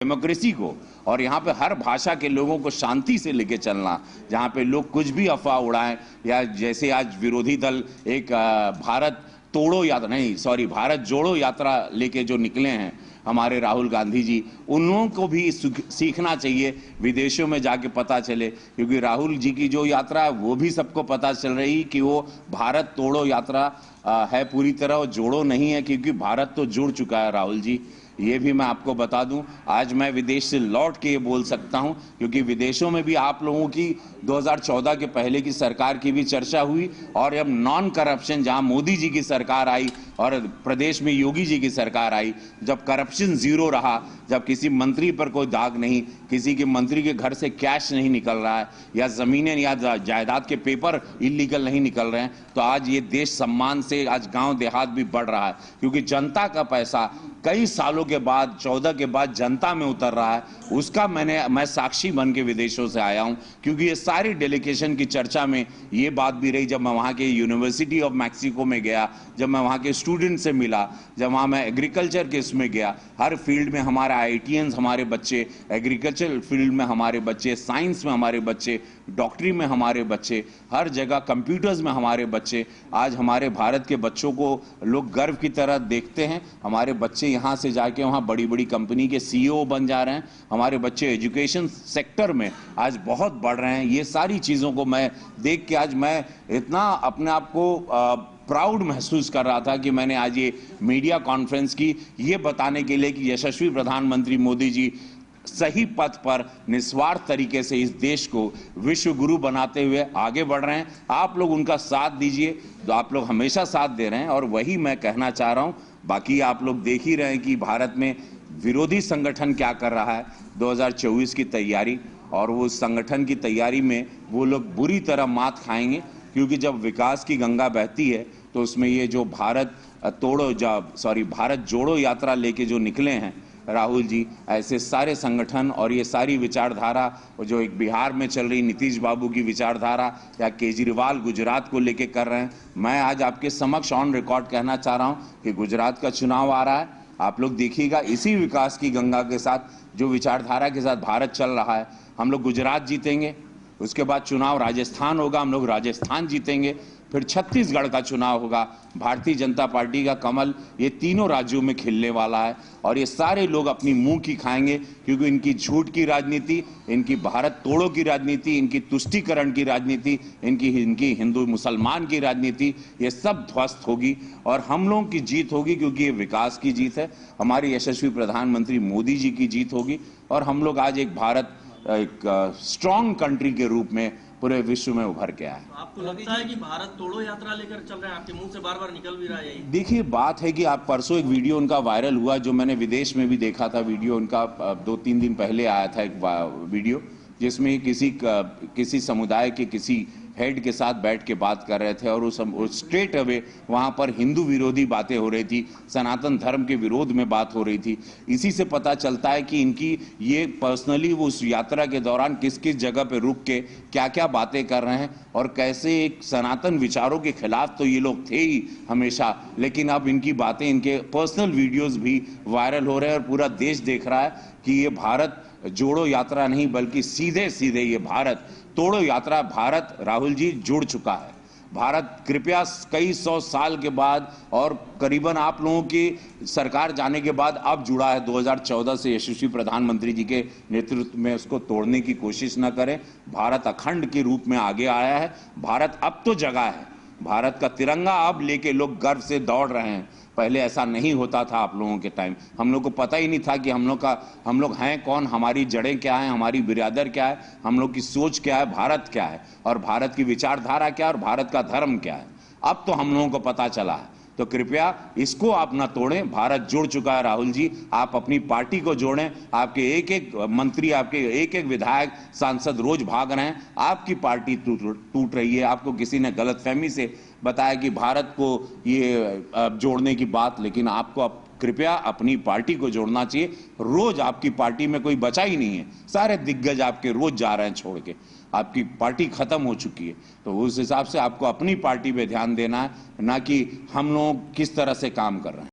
Democracy को, और यहाँ पे हर भाषा के लोगों को शांति से लेके चलना, जहाँ पे लोग कुछ भी अफवाह उड़ाएं, या जैसे आज विरोधी दल एक भारत तोड़ो यात्रा नहीं सॉरी भारत जोड़ो यात्रा लेके जो निकले हैं हमारे राहुल गांधी जी, उन लोगों को भी सीखना चाहिए, विदेशों में जाके पता चले, क्योंकि राहुल जी की जो यात्रा है वो भी सबको पता चल रही कि वो भारत तोड़ो यात्रा है पूरी तरह, वो जोड़ो नहीं है, क्योंकि भारत तो जुड़ चुका है राहुल जी। ये भी मैं आपको बता दूं, आज मैं विदेश से लौट के ये बोल सकता हूं, क्योंकि विदेशों में भी आप लोगों की 2014 के पहले की सरकार की भी चर्चा हुई, और अब नॉन करप्शन जहां मोदी जी की सरकार आई और प्रदेश में योगी जी की सरकार आई, जब करप्शन जीरो रहा, जब किसी मंत्री पर कोई दाग नहीं, किसी के मंत्री के घर से कैश नहीं निकल रहा है, या जमीनें या जायदाद के पेपर इलीगल नहीं निकल रहे हैं, तो आज ये देश सम्मान से आज गांव देहात भी बढ़ रहा है, क्योंकि जनता का पैसा कई सालों के बाद 14 के बाद जनता में उतर रहा है। उसका मैं साक्षी बन के विदेशों से आया हूं, क्योंकि ये सारी डेलीगेशन की चर्चा में ये बात भी रही, जब मैं वहां के यूनिवर्सिटी ऑफ मैक्सिको में गया, जब मैं वहां के स्टूडेंट से मिला, जब वहां मैं एग्रीकल्चर के इसमें गया, हर फील्ड में हमारे IITians हमारे बच्चे, एग्रीकल्चर फील्ड में हमारे बच्चे, साइंस में हमारे बच्चे, डॉक्टरी में हमारे बच्चे, हर जगह कंप्यूटर्स में हमारे बच्चे, आज हमारे भारत के बच्चों को लोग गर्व की तरह देखते हैं। हमारे बच्चे यहाँ से जाके वहाँ बड़ी बड़ी कंपनी के CEO बन जा रहे हैं, हमारे बच्चे एजुकेशन सेक्टर में आज बहुत बढ़ रहे हैं। ये सारी चीज़ों को मैं देख के आज मैं इतना अपने आप को प्राउड महसूस कर रहा था कि मैंने आज ये मीडिया कॉन्फ्रेंस की, ये बताने के लिए कि यशस्वी प्रधानमंत्री मोदी जी सही पथ पर निस्वार्थ तरीके से इस देश को विश्व गुरु बनाते हुए आगे बढ़ रहे हैं। आप लोग उनका साथ दीजिए, तो आप लोग हमेशा साथ दे रहे हैं, और वही मैं कहना चाह रहा हूं। बाकी आप लोग देख ही रहे हैं कि भारत में विरोधी संगठन क्या कर रहा है, 2024 की तैयारी, और वो संगठन की तैयारी में वो लोग बुरी तरह मात खाएंगे, क्योंकि जब विकास की गंगा बहती है तो उसमें ये जो भारत जोड़ो यात्रा लेके जो निकले हैं राहुल जी, ऐसे सारे संगठन और ये सारी विचारधारा जो एक बिहार में चल रही नीतीश बाबू की विचारधारा, या केजरीवाल गुजरात को लेके कर रहे हैं, मैं आज आपके समक्ष ऑन रिकॉर्ड कहना चाह रहा हूं कि गुजरात का चुनाव आ रहा है, आप लोग देखिएगा, इसी विकास की गंगा के साथ जो विचारधारा के साथ भारत चल रहा है, हम लोग गुजरात जीतेंगे, उसके बाद चुनाव राजस्थान होगा, हम लोग राजस्थान जीतेंगे, फिर छत्तीसगढ़ का चुनाव होगा, भारतीय जनता पार्टी का कमल ये तीनों राज्यों में खिलने वाला है, और ये सारे लोग अपनी मुंह की खाएंगे, क्योंकि इनकी झूठ की राजनीति, इनकी भारत तोड़ो की राजनीति, इनकी तुष्टीकरण की राजनीति, इनकी हिंदू मुसलमान की राजनीति, ये सब ध्वस्त होगी, और हम लोगों की जीत होगी, क्योंकि ये विकास की जीत है, हमारे यशस्वी प्रधानमंत्री मोदी जी की जीत होगी, और हम लोग आज एक स्ट्रॉन्ग कंट्री के रूप में पूरे विश्व में उभर के आए। आपको लगता है कि भारत तोड़ो यात्रा लेकर चल रहे हैं? आपके मुंह से बार बार निकल भी रहा है यही। देखिए, बात है कि आप परसों एक वीडियो उनका वायरल हुआ, जो मैंने विदेश में भी देखा था, वीडियो उनका 2-3 दिन पहले आया था, एक वीडियो जिसमें किसी समुदाय के किसी हेड के साथ बैठ के बात कर रहे थे, और उस स्ट्रेट अवे वहां पर हिंदू विरोधी बातें हो रही थी, सनातन धर्म के विरोध में बात हो रही थी। इसी से पता चलता है कि इनकी ये पर्सनली वो उस यात्रा के दौरान किस किस जगह पे रुक के क्या क्या बातें कर रहे हैं, और कैसे एक सनातन विचारों के खिलाफ तो ये लोग थे ही हमेशा, लेकिन अब इनकी बातें, इनके पर्सनल वीडियोस भी वायरल हो रहे हैं, और पूरा देश देख रहा है कि ये भारत जोड़ो यात्रा नहीं, बल्कि सीधे सीधे ये भारत तोड़ो यात्रा, भारत राहुल जी जुड़ चुका है। भारत कृपया कई 100 साल के बाद, और करीबन आप लोगों की सरकार जाने के बाद अब जुड़ा है, 2014 से यशस्वी प्रधानमंत्री जी के नेतृत्व में, उसको तोड़ने की कोशिश न करें। भारत अखंड के रूप में आगे आया है, भारत अब तो जगा है, भारत का तिरंगा अब लेके लोग गर्व से दौड़ रहे हैं। पहले ऐसा नहीं होता था, आप लोगों के टाइम हम लोग को पता ही नहीं था कि हम लोग हैं कौन, हमारी जड़ें क्या हैं, हमारी बिरादर क्या है, हम लोग की सोच क्या है, भारत क्या है, और भारत की विचारधारा क्या है, और भारत का धर्म क्या है। अब तो हम लोगों को पता चला है, तो कृपया इसको आप ना तोड़ें। भारत जुड़ चुका है राहुल जी, आप अपनी पार्टी को जोड़ें। आपके एक एक मंत्री, आपके एक एक विधायक, सांसद रोज भाग रहे हैं, आपकी पार्टी टूट रही है। आपको किसी ने गलतफहमी से बताया कि भारत को ये जोड़ने की बात, लेकिन आपको अब कृपया अपनी पार्टी को जोड़ना चाहिए। रोज आपकी पार्टी में कोई बचा ही नहीं है, सारे दिग्गज आपके रोज जा रहे हैं छोड़ के, आपकी पार्टी खत्म हो चुकी है। तो उस हिसाब से आपको अपनी पार्टी पे ध्यान देना है, ना कि हम लोग किस तरह से काम कर रहे हैं।